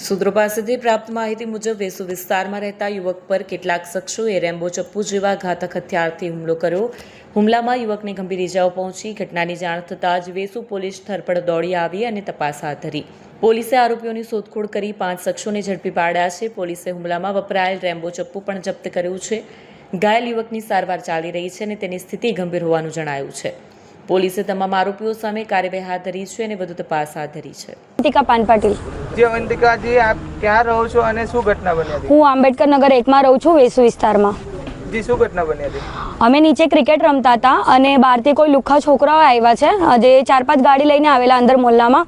સૂત્રો પાસેથી પ્રાપ્ત માહિતી મુજબ વેસુ વિસ્તારમાં રહેતા યુવક પર કેટલાક શખ્સોએ રેમ્બો ચપ્પુ જેવા ઘાતક હથિયારથી હુમલો કર્યો. હુમલામાં યુવકને ગંભીર ઇજાઓ પહોંચી. ઘટનાની જાણ થતાં જ વેસુ પોલીસ સ્થળ દોડી આવી અને તપાસ હાથ ધરી. પોલીસે આરોપીઓની શોધખોળ કરી 5 શખ્સોને ઝડપી પાડ્યા છે. પોલીસે હુમલામાં વપરાયેલ રેમ્બો ચપ્પુ પણ જપ્ત કર્યું છે. ઘાયલ યુવકની સારવાર ચાલી રહી છે અને તેની સ્થિતિ ગંભીર હોવાનું જણાયું છે. પોલીસે તમામ આરોપીઓ સામે કાર્યવાહી હાથ ધરી છે અને વધુ તપાસ હાથ ધરી છે. અવંતિકા પાન પાટીલ. જે અવંતિકાજી, આપ ક્યાં રહો છો અને શું ઘટના બની હતી? હું આંબેડકર નગર 1 માં રહું છું, વેસુ વિસ્તારમાં. જી, શું ઘટના બની હતી? અમે નીચે ક્રિકેટ રમતા હતા અને બહારથી કોઈ લુખ્ખા છોકરાઓ આવ્યા છે, જે 4-5 ગાડી લઈને આવેલા અંદર મોહલ્લામાં.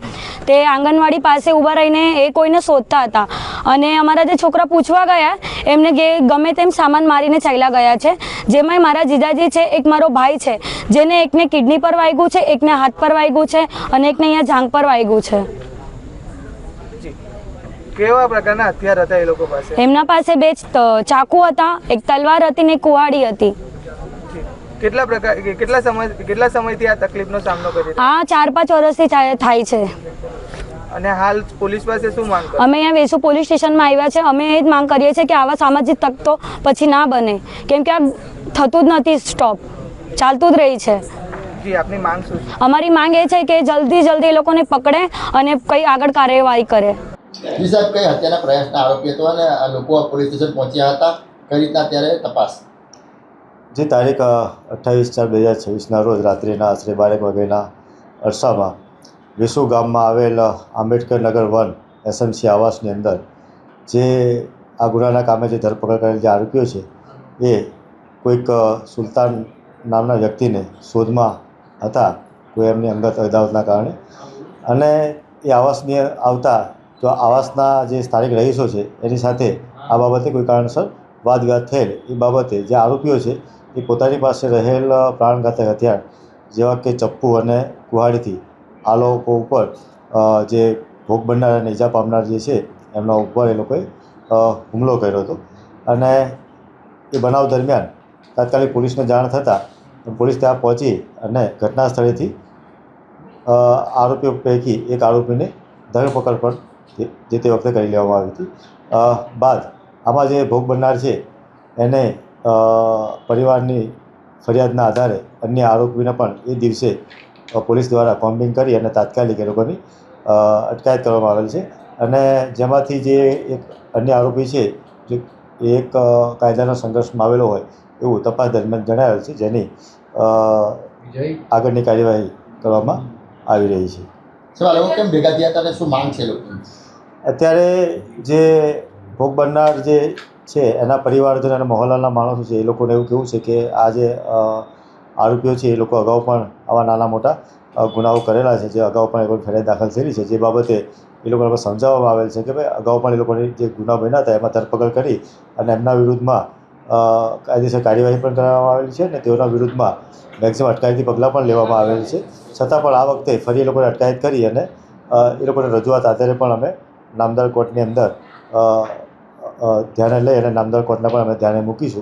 તે આંગણવાડી પાસે ઊભા રહીને એ કોઈને શોધતા હતા અને અમારા જે છોકરા પૂછવા ગયા એમને ગમે તેમ સામાન મારીને ચાલ્યા ગયા છે. જેમાં મારા જીજાજી છે, એક મારો ભાઈ છે, જેને એકને કિડની પર વાગ્યું છે, એકને હાથ પર વાગ્યું છે અને એકને અહીંયા જાંઘ પર વાગ્યું છે. કેવા પ્રકારના હથિયાર હતા એ લોકો પાસે? એમના પાસે 2 ચાકુ હતા, એક તલવાર હતી ને એક કુહાડી હતી. કેટલા સમયથી આ તકલીફનો સામનો કરી રહ્યા? આ 4-5 વર્ષથી થાય છે. અને હાલ પોલીસ પાસે શું માંગ કરો? અમે અહીંયા વેસુ પોલીસ સ્ટેશનમાં આવ્યા છે. અમે એ જ માંગ કરીએ છીએ કે આવા સામાજિક તત્વો પછી ના બને, કેમ કે આ થતું જ નથી, સ્ટોપ ચાલતું જ રહી છે. જી, આપની માંગ શું છે? અમારી માંગ એ છે કે જલ્દી એ લોકોને પકડે અને કઈ આગળ કાર્યવાહી કરે. જી સાહેબ, કઈ હત્યાના પ્રયાસના આરોપી હતો અને આ લોકો પોલીસ સ્ટેશન પહોંચ્યા હતા, કઈ રીતના ત્યારે તપાસ? જે તારીખ 28/4/2026ના રોજ રાત્રિના આશરે 12 વાગ્યાના અરસામાં વેસુ ગામમાં આવેલ આંબેડકર નગર 1 એસએમસી આવાસની અંદર જે આ ગુનાના કામે જે ધરપકડ કરેલ જે આરોપીઓ છે એ કોઈક સુલતાન નામના વ્યક્તિને શોધમાં હતા, કોઈ એમની અંગત અદાવતના કારણે, અને એ આવાસની આવતા તો આવાસના જે સ્થાનિક રહીશો છે એની સાથે આ બાબતે કોઈ કારણસર વાદવિવાદ થયેલ. એ બાબતે જે આરોપીઓ છે એ પોતાની પાસે રહેલ પ્રાણઘાતક હથિયાર જેવા કે ચપ્પુ અને કુહાડીથી આ લોકો ઉપર જે ભોગ બનનાર અને ઈજા પામનાર જે છે એમના ઉપર એ લોકોએ હુમલો કર્યો હતો. અને એ બનાવ દરમિયાન તાત્કાલિક પોલીસને જાણ થતાં પોલીસ ત્યાં પહોંચી અને ઘટના સ્થળેથી આરોપીઓ પૈકી એક આરોપીને ધરપકડ પણ જે તે વખતે કરી લેવામાં આવી હતી. બાદ આમાં જે ભોગ બનનાર છે એને પરિવારની ફરિયાદના આધારે અન્ય આરોપીને પણ એ દિવસે પોલીસ દ્વારા કોમ્બિંગ કરી અને તાત્કાલિક એ લોકોની અટકાયત કરવામાં આવેલ છે. અને જેમાંથી જે એક અન્ય આરોપી છે જે એક કાયદાના સંઘર્ષમાં આવેલો હોય એવું તપાસ દરમિયાન જણાવેલ છે, જેની આગળની કાર્યવાહી કરવામાં આવી રહી છે. શું આ લોકો કેમ ભેગા થયા હતા અને શું માંગ છે લોકોની? અત્યારે જે ભોગ બનનાર જે છે એના પરિવારજનો અને મહોલ્લાના માણસો છે એ લોકોને એવું કહેવું છે કે આ જે આરોપીઓ છે એ લોકો અગાઉ પણ આવા નાના મોટા ગુનાઓ કરેલા છે, જે અગાઉ પણ એ લોકો ફરિયાદ દાખલ થયેલી છે. જે બાબતે એ લોકોને સમજાવવામાં આવેલ છે કે ભાઈ અગાઉ પણ એ લોકોની જે ગુના બન્યા હતા એમાં ધરપકડ કરી અને એમના વિરુદ્ધમાં કાયદેસર કાર્યવાહી પણ કરવામાં આવેલી છે અને તેઓના વિરુદ્ધમાં મેક્સિમમ અટકાયતી પગલાં પણ લેવામાં આવેલ છે. છતાં પણ આ વખતે ફરી એ લોકોને અટકાયત કરી અને એ લોકોને રજૂઆત આધારે પણ અમે નામદાર કોર્ટની અંદર ધ્યાને લઈ અને નામદાર કોર્ટને પણ અમે ધ્યાને મૂકીશું.